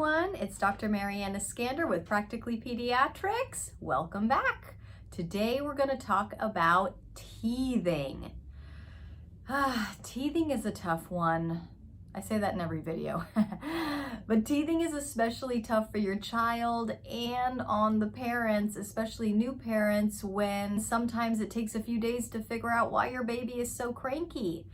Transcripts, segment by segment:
everyone, it's Dr. Mariana Skander with Practically Pediatrics. Welcome back. Today we're going to talk about teething. Teething is a tough one. I say that in every video. But teething is especially tough for your child and on the parents, especially new parents, when sometimes it takes a few days to figure out why your baby is so cranky.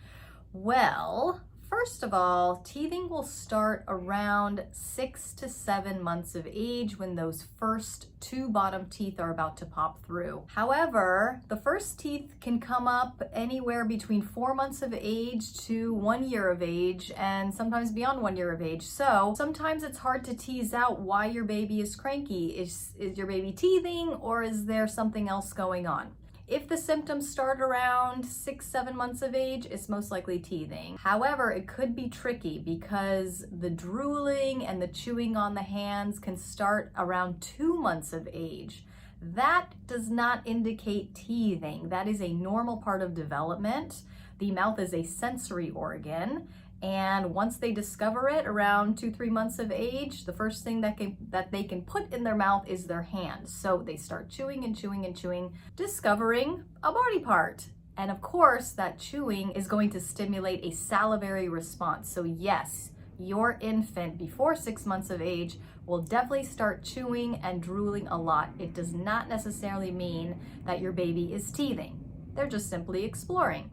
Well, first of all, teething will start around 6 to 7 months of age when those first two bottom teeth are about to pop through. However, the first teeth can come up anywhere between 4 months of age to 1 year of age, and sometimes beyond 1 year of age. So sometimes it's hard to tease out why your baby is cranky. Is your baby teething, or is there something else going on? If the symptoms start around 6-7 months of age, it's most likely teething. However, it could be tricky because the drooling and the chewing on the hands can start around 2 months of age. That does not indicate teething. That is a normal part of development. The mouth is a sensory organ, and once they discover it around 2-3 months of age, the first thing that they can put in their mouth is their hands. So they start chewing and chewing and chewing, discovering a body part. And of course, that chewing is going to stimulate a salivary response. So yes, your infant before 6 months of age will definitely start chewing and drooling a lot. It does not necessarily mean that your baby is teething. They're just simply exploring.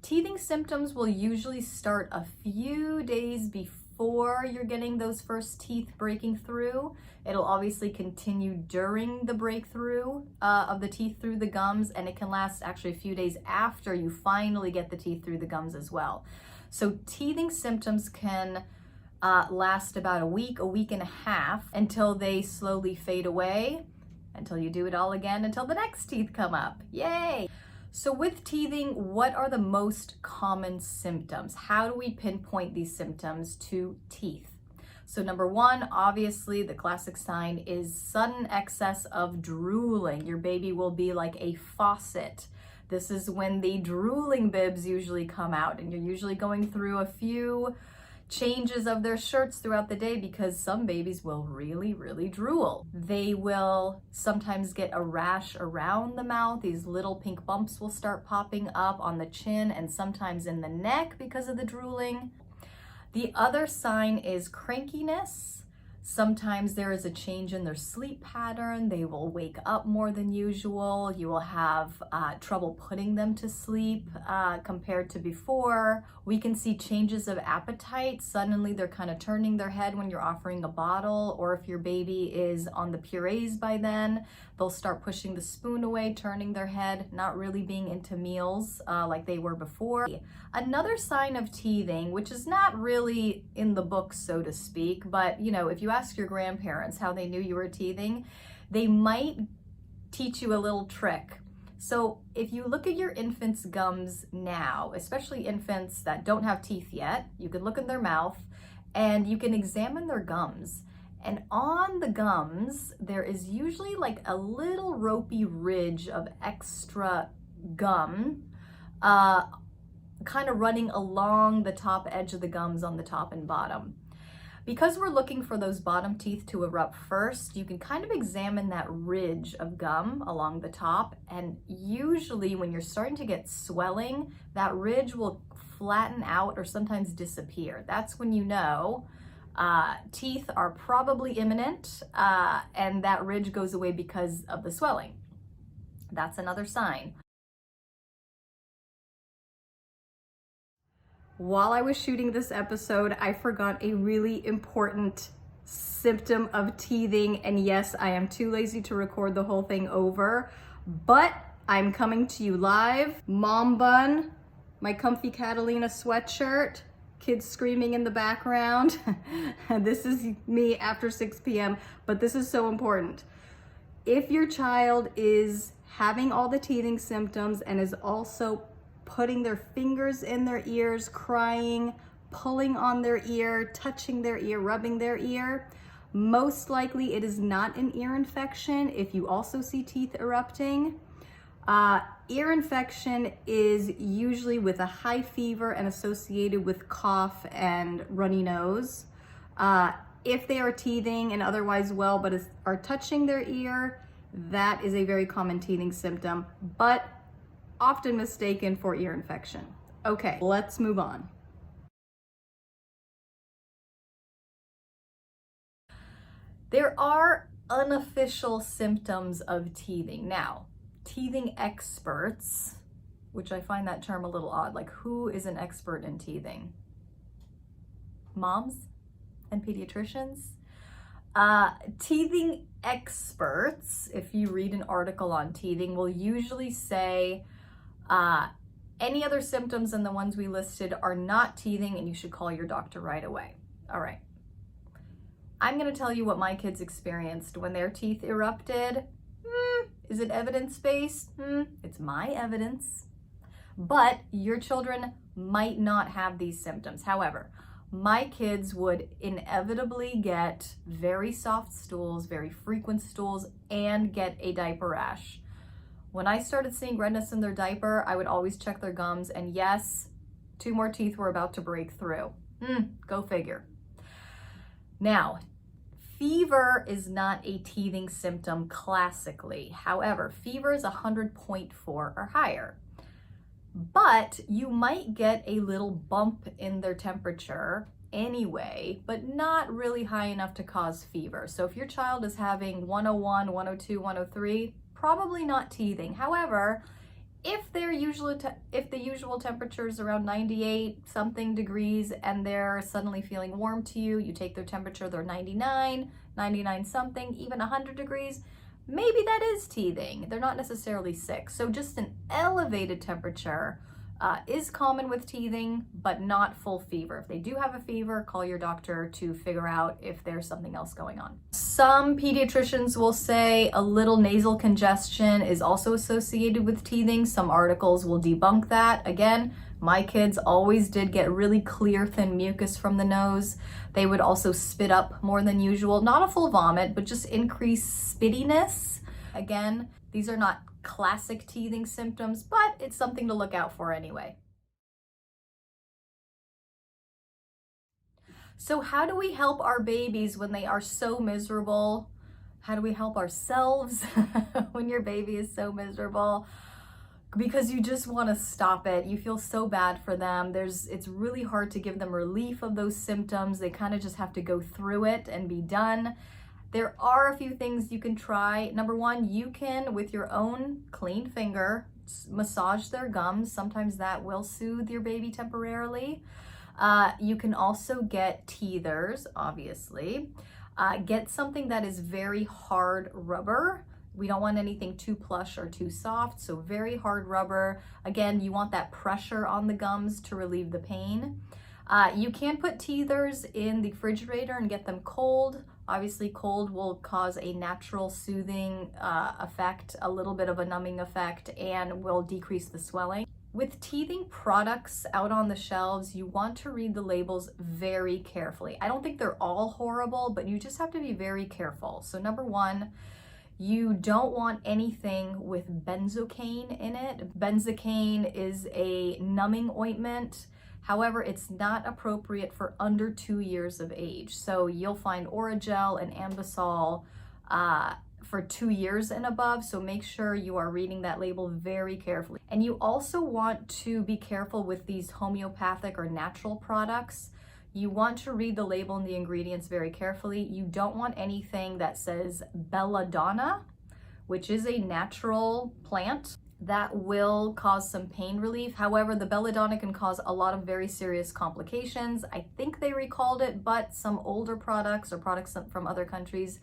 Teething symptoms will usually start a few days before you're getting those first teeth breaking through. It'll obviously continue during the breakthrough of the teeth through the gums, and it can last actually a few days after you finally get the teeth through the gums as well. So teething symptoms can last about a week and a half until they slowly fade away, until you do it all again, until the next teeth come up. Yay! So with teething, what are the most common symptoms? How do we pinpoint these symptoms to teeth? So number one, obviously the classic sign is sudden excess of drooling. Your baby will be like a faucet. This is when the drooling bibs usually come out, and you're usually going through a few changes of their shirts throughout the day because some babies will really drool. They will sometimes get a rash around the mouth. These little pink bumps will start popping up on the chin and sometimes in the neck because of the drooling. The other sign is crankiness. Sometimes there is a change in their sleep pattern. They will wake up more than usual. You will have trouble putting them to sleep compared to before. We can see changes of appetite. Suddenly they're kind of turning their head when you're offering a bottle, or if your baby is on the purees by then, they'll start pushing the spoon away, turning their head, not really being into meals like they were before. Another sign of teething, which is not really in the book, so to speak, but you know, if you ask your grandparents how they knew you were teething, they might teach you a little trick. So if you look at your infant's gums now, especially infants that don't have teeth yet, you can look in their mouth and you can examine their gums. And on the gums, there is usually like a little ropey ridge of extra gum kind of running along the top edge of the gums on the top and bottom. Because we're looking for those bottom teeth to erupt first, you can kind of examine that ridge of gum along the top, and usually when you're starting to get swelling, that ridge will flatten out or sometimes disappear. That's when you know teeth are probably imminent, and that ridge goes away because of the swelling. That's another sign. While I was shooting this episode, I forgot a really important symptom of teething, and yes, I am too lazy to record the whole thing over, but I'm coming to you live. Mom bun, my comfy Catalina sweatshirt, kids screaming in the background. This is me after 6 p.m., but this is so important. If your child is having all the teething symptoms and is also putting their fingers in their ears, crying, pulling on their ear, touching their ear, rubbing their ear, most likely it is not an ear infection. If you also see teeth erupting, Ear infection is usually with a high fever and associated with cough and runny nose. If they are teething and otherwise well, but are touching their ear, that is a very common teething symptom, but often mistaken for ear infection. Okay, let's move on. There are unofficial symptoms of teething. Now, teething experts, which I find that term a little odd, like who is an expert in teething? Moms and pediatricians? Teething experts, if you read an article on teething, will usually say any other symptoms than the ones we listed are not teething and you should call your doctor right away. All right. I'm going to tell you what my kids experienced when their teeth erupted. Is it evidence-based? It's my evidence. But your children might not have these symptoms. However, my kids would inevitably get very soft stools, very frequent stools, and get a diaper rash. When I started seeing redness in their diaper, I would always check their gums, and yes, 2 more teeth were about to break through. Go figure. Now, fever is not a teething symptom classically. However, fever is 100.4 or higher. But you might get a little bump in their temperature anyway, but not really high enough to cause fever. So if your child is having 101, 102, 103, probably not teething. However, if the usual temperature is around 98 something degrees and they're suddenly feeling warm to you, you take their temperature, they're 99, 99 something, even 100 degrees, maybe that is teething. They're not necessarily sick. So just an elevated temperature is common with teething, but not full fever. If they do have a fever, call your doctor to figure out if there's something else going on. Some pediatricians will say a little nasal congestion is also associated with teething. Some articles will debunk that. Again, my kids always did get really clear, thin mucus from the nose. They would also spit up more than usual. Not a full vomit, but just increased spittiness. Again, these are not classic teething symptoms, but it's something to look out for anyway. So how do we help our babies when they are so miserable? How do we help ourselves when your baby is so miserable? Because you just want to stop it. You feel so bad for them. It's really hard to give them relief of those symptoms. They kind of just have to go through it and be done. There are a few things you can try. Number one, you can, with your own clean finger, massage their gums. Sometimes that will soothe your baby temporarily. You can also get teethers, obviously. Get something that is very hard rubber. We don't want anything too plush or too soft, so very hard rubber. Again, you want that pressure on the gums to relieve the pain. You can put teethers in the refrigerator and get them cold. Obviously, cold will cause a natural soothing effect, a little bit of a numbing effect, and will decrease the swelling. With teething products out on the shelves, you want to read the labels very carefully. I don't think they're all horrible, but you just have to be very careful. So number one, you don't want anything with benzocaine in it. Benzocaine is a numbing ointment. However, it's not appropriate for under 2 years of age. So you'll find Oragel and Ambisol for 2 years and above. So make sure you are reading that label very carefully. And you also want to be careful with these homeopathic or natural products. You want to read the label and the ingredients very carefully. You don't want anything that says belladonna, which is a natural plant that will cause some pain relief. However, the belladonna can cause a lot of very serious complications. I think they recalled it, but some older products or products from other countries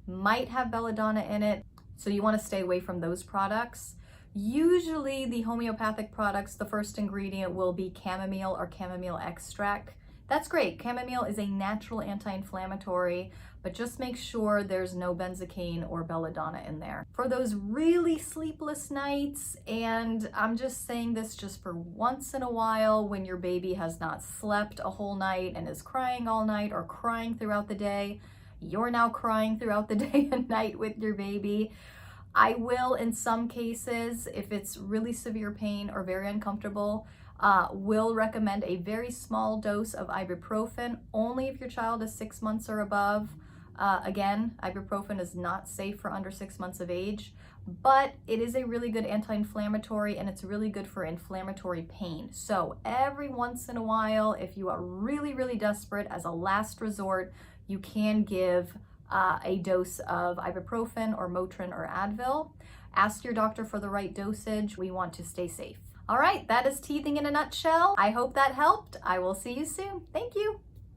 might have belladonna in it. So you want to stay away from those products. Usually the homeopathic products, the first ingredient will be chamomile or chamomile extract. That's great. Chamomile is a natural anti-inflammatory, but just make sure there's no benzocaine or belladonna in there. For those really sleepless nights, and I'm just saying this just for once in a while, when your baby has not slept a whole night and is crying all night or crying throughout the day, you're now crying throughout the day and night with your baby. I will, in some cases, if it's really severe pain or very uncomfortable, will recommend a very small dose of ibuprofen, only if your child is 6 months or above. Again, ibuprofen is not safe for under 6 months of age, but it is a really good anti-inflammatory and it's really good for inflammatory pain. So every once in a while, if you are really, really desperate, as a last resort, you can give a dose of ibuprofen or Motrin or Advil. Ask your doctor for the right dosage. We want to stay safe. All right, that is teething in a nutshell. I hope that helped. I will see you soon. Thank you.